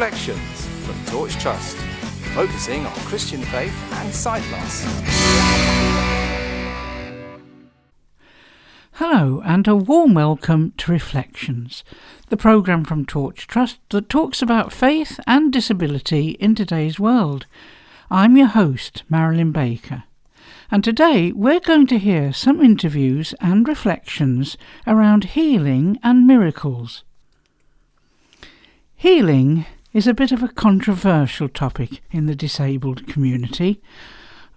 Reflections from Torch Trust, focusing on Christian faith and sight loss. Hello and a warm welcome to Reflections, the programme from Torch Trust that talks about faith and disability in today's world. I'm your host, Marilyn Baker, and today we're going to hear some interviews and reflections around healing and miracles. Healing is a bit of a controversial topic in the disabled community.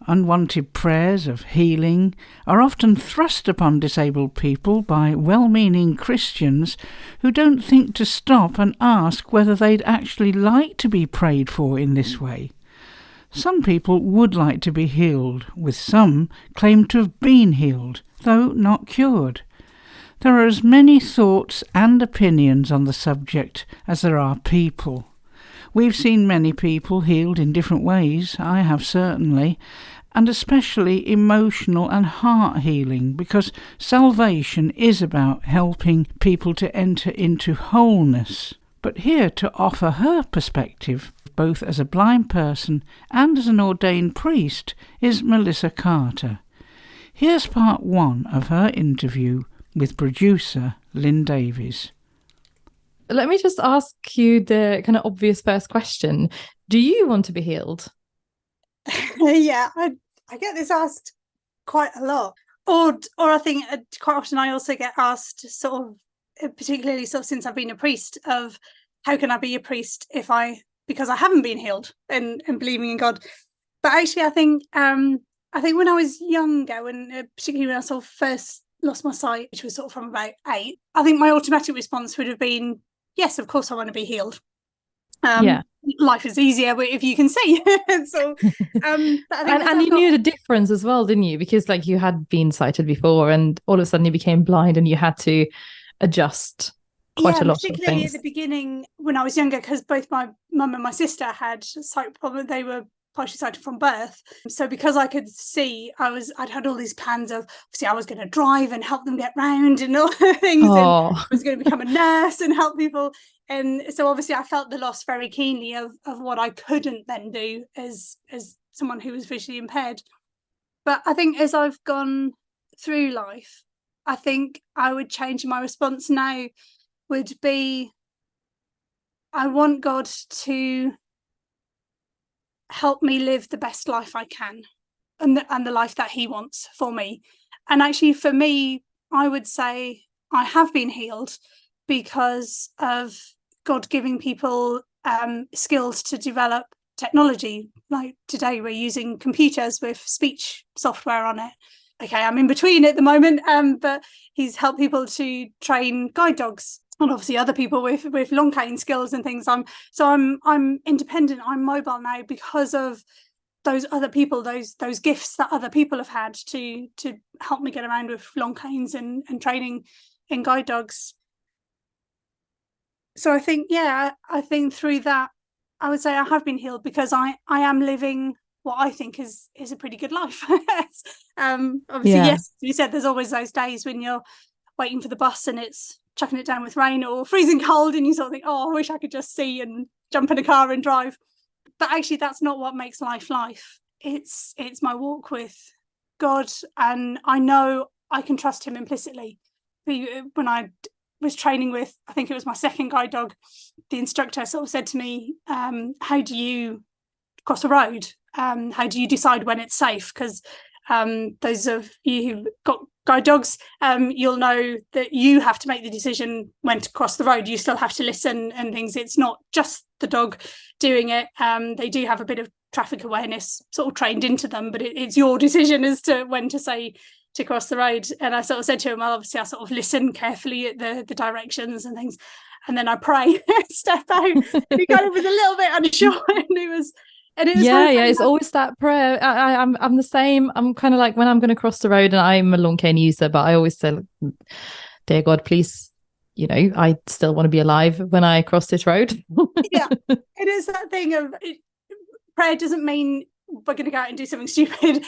Unwanted prayers of healing are often thrust upon disabled people by well-meaning Christians who don't think to stop and ask whether they'd actually like to be prayed for in this way. Some people would like to be healed, with some claim to have been healed, though not cured. There are as many thoughts and opinions on the subject as there are people. We've seen many people healed in different ways, I have certainly, and especially emotional and heart healing, because salvation is about helping people to enter into wholeness. But here to offer her perspective, both as a blind person and as an ordained priest, is Melissa Carter. Here's part 1 of her interview with producer Lynn Davies. Let me just ask you the kind of obvious first question. Do you want to be healed? Yeah, I get this asked quite a lot. Or I think quite often I also get asked particularly since I've been a priest, of how can I be a priest because I haven't been healed and believing in God. But actually I think when I was younger, particularly when I first lost my sight, which was from about 8, I think my automatic response would have been, yes, of course I want to be healed. Life is easier if you can see. So, and you knew the difference as well, didn't you? Because you had been sighted before, and all of a sudden you became blind, and you had to adjust quite a lot of things. Particularly at the beginning when I was younger, because both my mum and my sister had sight problems. They were partially sighted from birth. So because I could see, I'd had all these plans of, obviously I was going to drive and help them get round and all the things. Oh. And I was going to become a nurse and help people. And so obviously I felt the loss very keenly of what I couldn't then do as someone who was visually impaired. But I think as I've gone through life, I think I would change my response now would be, I want God to help me live the best life I can and the life that he wants for me. And actually for me, I would say I have been healed because of God giving people skills to develop technology. Like today we're using computers with speech software on it. Okay, I'm in between at the moment, but he's helped people to train guide dogs, and obviously other people with long cane skills and things. I'm independent, I'm mobile now because of those other people, those gifts that other people have had to help me get around with long canes and training in guide dogs. So I think through that I would say I have been healed because I am living what I think is a pretty good life. Obviously, yes, you said there's always those days when you're waiting for the bus and it's chucking it down with rain or freezing cold, and you sort of think, oh, I wish I could just see and jump in a car and drive. But actually that's not what makes life. It's my walk with God, and I know I can trust him implicitly. When I was training with, I think it was my second guide dog, the instructor sort of said to me, how do you cross a road? How do you decide when it's safe? Because those of you who've got guide dogs, you'll know that you have to make the decision when to cross the road. You still have to listen and things. It's not just the dog doing it. They do have a bit of traffic awareness sort of trained into them, but it's your decision as to when to say to cross the road. And I sort of said to him, well, obviously I sort of listen carefully at the directions and things, and then I pray, step out. He kind of was a little bit unsure, and it was it's always that prayer. I'm the same. I'm kind of like, when I'm going to cross the road, and I'm a long cane user, but I always say, dear God, please, I still want to be alive when I cross this road. Yeah, it is that thing of prayer doesn't mean we're going to go out and do something stupid,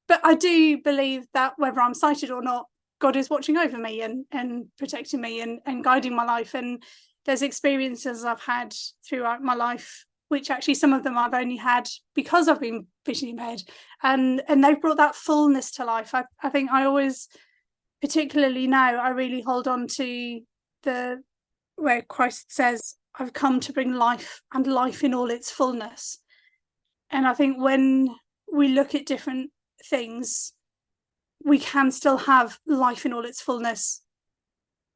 but I do believe that whether I'm sighted or not, God is watching over me and protecting me and guiding my life. And there's experiences I've had throughout my life, which actually some of them I've only had because I've been visually impaired, and they've brought that fullness to life. I think I always, particularly now, I really hold on to where Christ says, I've come to bring life, and life in all its fullness. And I think when we look at different things, we can still have life in all its fullness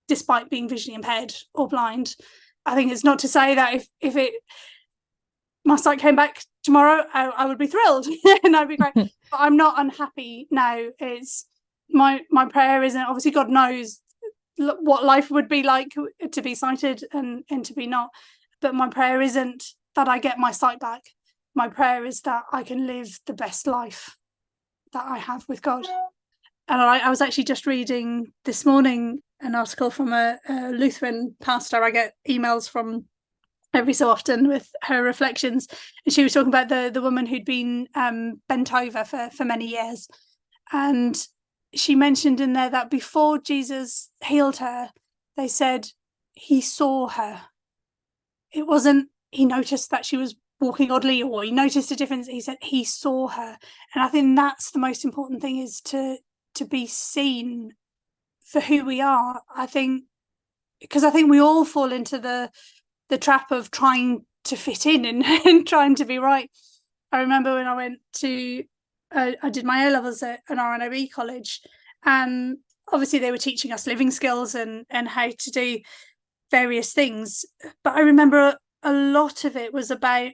despite being visually impaired or blind. I think it's not to say that if my sight came back tomorrow, I would be thrilled and I'd be great. But I'm not unhappy now. It's my prayer isn't, obviously God knows what life would be like to be sighted and to be not. But my prayer isn't that I get my sight back. My prayer is that I can live the best life that I have with God. And I was actually just reading this morning an article from a Lutheran pastor. I get emails from every so often with her reflections. And she was talking about the woman who'd been bent over for many years. And she mentioned in there that before Jesus healed her, they said he saw her. It wasn't he noticed that she was walking oddly or he noticed a difference. He said he saw her. And I think that's the most important thing, is to be seen for who we are. I think because I think we all fall into the trap of trying to fit in and trying to be right. I remember when I went to I did my A-levels at an RNOB college, and obviously they were teaching us living skills and how to do various things. But I remember a lot of it was about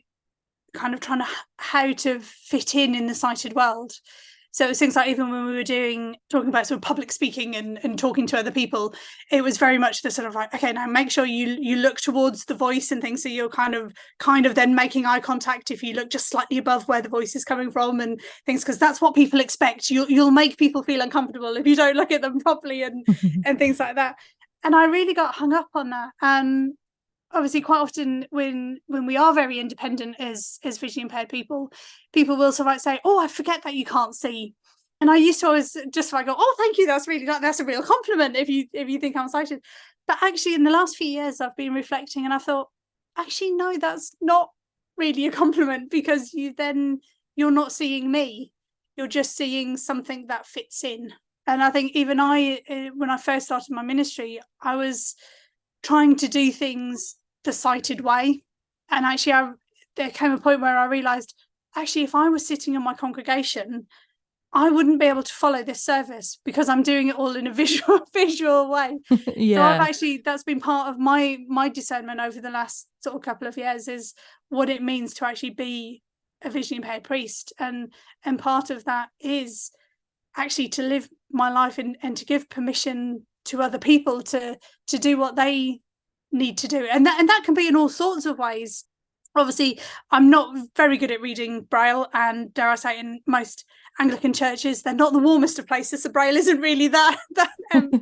kind of trying to how to fit in the sighted world. So it was things like, even when we were talking about sort of public speaking and talking to other people, it was very much the sort of like, okay, now make sure you look towards the voice and things. So you're kind of then making eye contact if you look just slightly above where the voice is coming from and things, because that's what people expect. You'll make people feel uncomfortable if you don't look at them properly and things like that. And I really got hung up on that. And obviously quite often when we are very independent as visually impaired people will sort of say, oh, I forget that you can't see. And I used to always just like go, oh, thank you, that's a real compliment if you think I'm sighted. But actually in the last few years I've been reflecting and I thought, actually no, that's not really a compliment, because you're not seeing me, you're just seeing something that fits in. And I think even when I first started my ministry, I was trying to do things the sighted way. And actually there came a point where I realized, actually, if I was sitting in my congregation, I wouldn't be able to follow this service because I'm doing it all in a visual way. Yeah. So that's been part of my discernment over the last sort of couple of years, is what it means to actually be a visually impaired priest. And part of that is actually to live my life and to give permission to other people to do what they need to do, and that can be in all sorts of ways. Obviously I'm not very good at reading Braille, and dare I say, in most Anglican churches they're not the warmest of places, so Braille isn't really that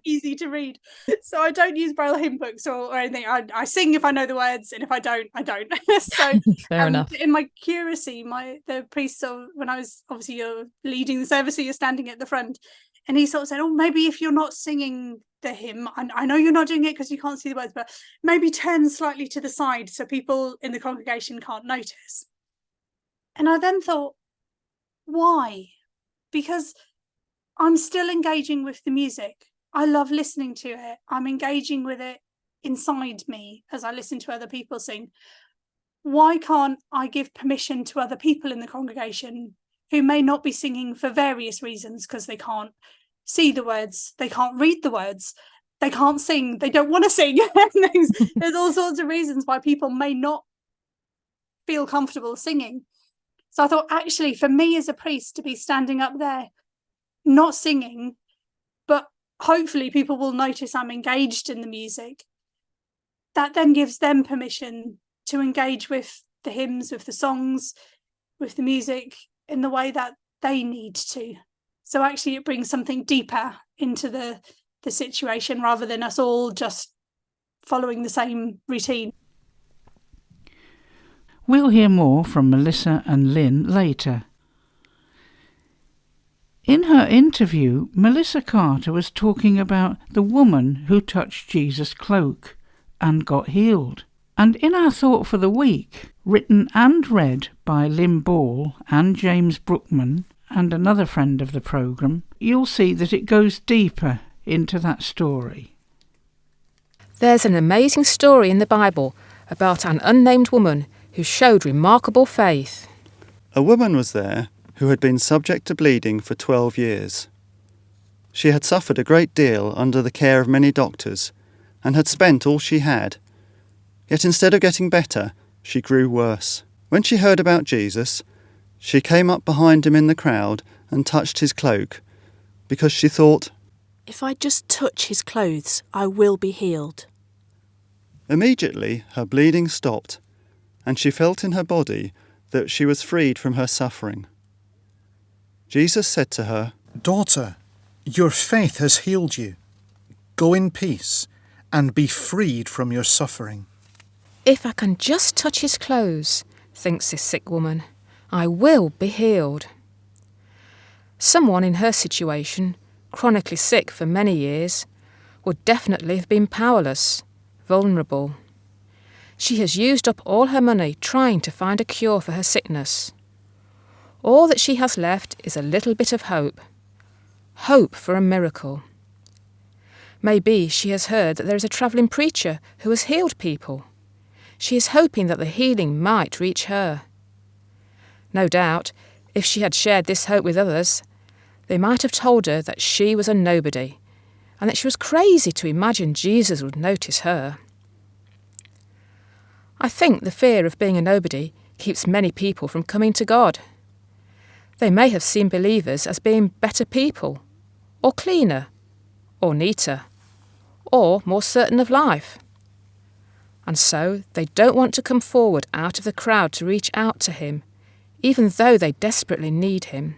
easy to read. So I don't use Braille hymn books or anything. I sing if I know the words, and if I don't, I don't. So fair enough. In my curacy, the priest, so when I was, obviously you're leading the service, so you're standing at the front, and he sort of said, oh, maybe if you're not singing the hymn, I know you're not doing it because you can't see the words, but maybe turn slightly to the side so people in the congregation can't notice. And I then thought, why? Because I'm still engaging with the music. I love listening to it. I'm engaging with it inside me as I listen to other people sing. Why can't I give permission to other people in the congregation who may not be singing for various reasons, because they can't see the words, they can't read the words, they can't sing, they don't want to sing. There's all sorts of reasons why people may not feel comfortable singing. So I thought, actually, for me as a priest to be standing up there not singing, but hopefully people will notice I'm engaged in the music, that then gives them permission to engage with the hymns, with the songs, with the music in the way that they need to. So actually it brings something deeper into the situation, rather than us all just following the same routine. We'll hear more from Melissa and Lynn later. In her interview, Melissa Carter was talking about the woman who touched Jesus' cloak and got healed. And in our thought for the week, written and read by Lynn Ball and James Brookman and another friend of the programme, you'll see that it goes deeper into that story. There's an amazing story in the Bible about an unnamed woman who showed remarkable faith. A woman was there who had been subject to bleeding for 12 years. She had suffered a great deal under the care of many doctors and had spent all she had. Yet instead of getting better, she grew worse. When she heard about Jesus, she came up behind him in the crowd and touched his cloak, because she thought, "If I just touch his clothes, I will be healed." Immediately her bleeding stopped, and she felt in her body that she was freed from her suffering. Jesus said to her, "Daughter, your faith has healed you. Go in peace and be freed from your suffering." If I can just touch his clothes, thinks this sick woman, I will be healed. Someone in her situation, chronically sick for many years, would definitely have been powerless, vulnerable. She has used up all her money trying to find a cure for her sickness. All that she has left is a little bit of hope. Hope for a miracle. Maybe she has heard that there is a travelling preacher who has healed people. She is hoping that the healing might reach her. No doubt, if she had shared this hope with others, they might have told her that she was a nobody, and that she was crazy to imagine Jesus would notice her. I think the fear of being a nobody keeps many people from coming to God. They may have seen believers as being better people, or cleaner, or neater, or more certain of life. And so they don't want to come forward out of the crowd to reach out to him, even though they desperately need him.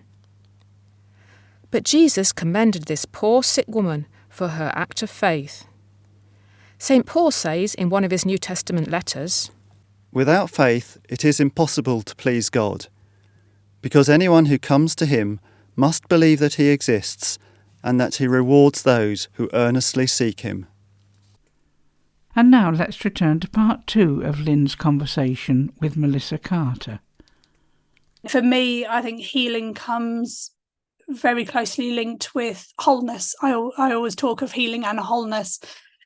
But Jesus commended this poor sick woman for her act of faith. St. Paul says in one of his New Testament letters, "Without faith it is impossible to please God, because anyone who comes to him must believe that he exists and that he rewards those who earnestly seek him." And now let's return to part 2 of Lynn's conversation with Melissa Carter. For me, I think healing comes very closely linked with wholeness. I always talk of healing and wholeness,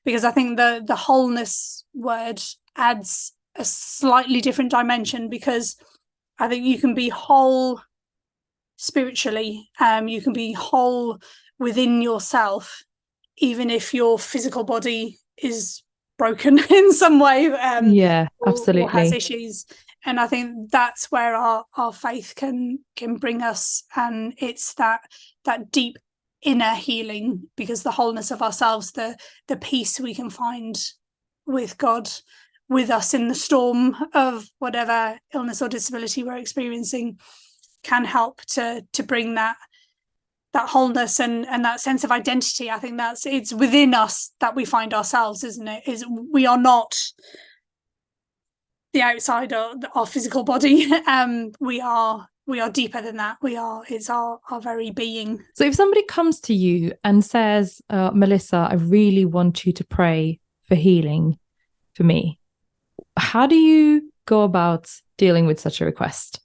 because I think the wholeness word adds a slightly different dimension, because I think you can be whole spiritually, you can be whole within yourself, even if your physical body is broken in some way, absolutely, or has issues. And I think that's where our faith can bring us, and it's that deep inner healing, because the wholeness of ourselves, the peace we can find with God, with us in the storm of whatever illness or disability we're experiencing, can help to bring that wholeness and that sense of identity. I think it's within us that we find ourselves, isn't it? We are not the outside or our physical body. We are deeper than that. It's our very being. So if somebody comes to you and says, Melissa, I really want you to pray for healing for me, how do you go about dealing with such a request?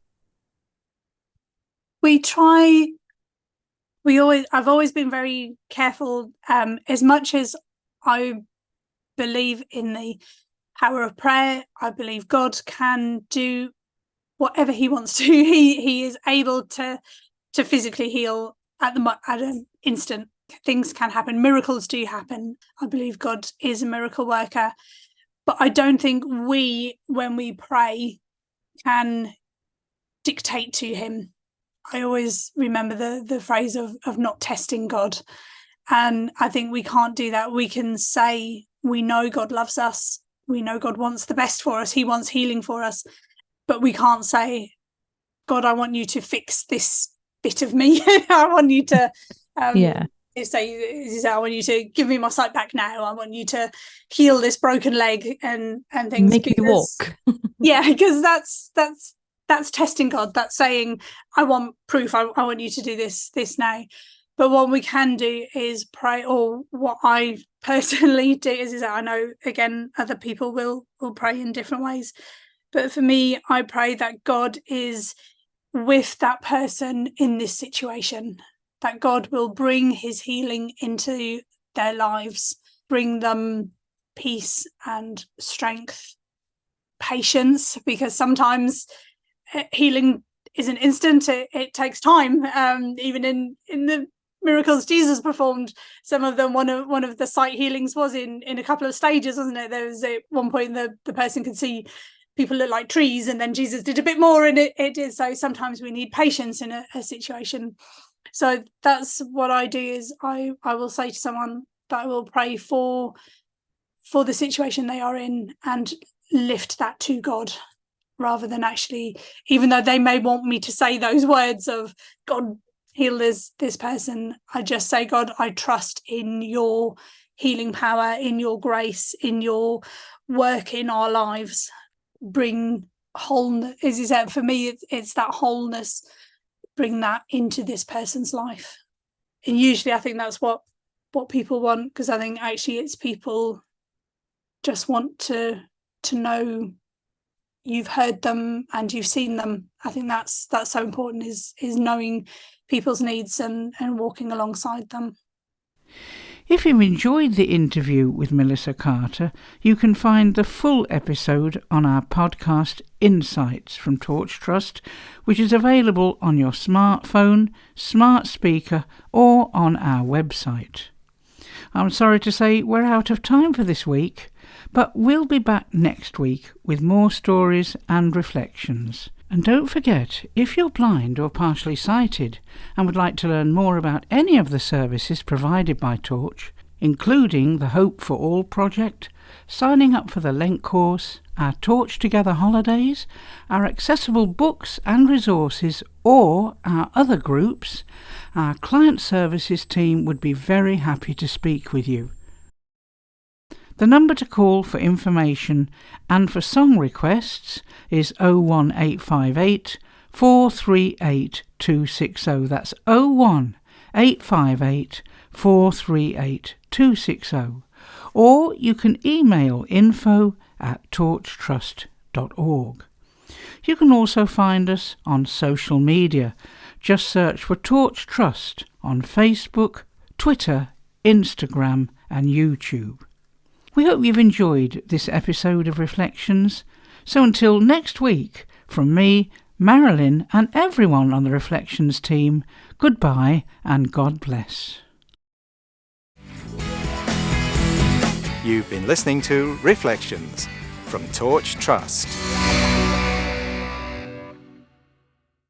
I've always been very careful, as much as I believe in the power of prayer. I believe God can do whatever he wants to. He is able to physically heal at an instant. Things can happen. Miracles do happen. I believe God is a miracle worker. But I don't think when we pray, can dictate to him. I always remember the phrase of not testing God. And I think we can't do that. We can say, we know God loves us. We know God wants the best for us. He wants healing for us. But we can't say, God, I want you to fix this bit of me. I want you to say, I want you to give me my sight back now. I want you to heal this broken leg and things. Make me walk. Because that's testing God. That's saying, I want proof. I want you to do this now. But what we can do is pray, or what I personally do is that I know, again, other people will pray in different ways. But for me, I pray that God is with that person in this situation, that God will bring his healing into their lives, bring them peace and strength, patience, because sometimes healing isn't instant. It takes time. Even in the miracles Jesus performed, some of them, one of the sight healings was in a couple of stages, wasn't it? There was at one point the person could see people look like trees, and then Jesus did a bit more, and it did. So sometimes we need patience in a situation. So that's what I do, is I will say to someone that I will pray for the situation they are in and lift that to God, rather than actually, even though they may want me to say those words of God heal this person, I just say, God, I trust in your healing power, in your grace, in your work in our lives. Bring wholeness. As you said, for me, it's that wholeness. Bring that into this person's life. And usually I think that's what people want, because I think actually it's people just want to know you've heard them and you've seen them. I think that's so important, is knowing people's needs and walking alongside them. If you enjoyed the interview with Melissa Carter, you can find the full episode on our podcast Insights from Torch Trust, which is available on your smartphone, smart speaker, or on our website. I'm sorry to say we're out of time for this week, but we'll be back next week with more stories and reflections. And don't forget, if you're blind or partially sighted and would like to learn more about any of the services provided by Torch, including the Hope for All project, signing up for the Lent course, our Torch Together holidays, our accessible books and resources, or our other groups, our client services team would be very happy to speak with you. The number to call for information and for song requests is 01858 438 260. That's 01858 438 260. Or you can email info@torchtrust.org. You can also find us on social media. Just search for Torch Trust on Facebook, Twitter, Instagram and YouTube. We hope you've enjoyed this episode of Reflections. So until next week, from me, Marilyn and everyone on the Reflections team, goodbye and God bless. You've been listening to Reflections from Torch Trust.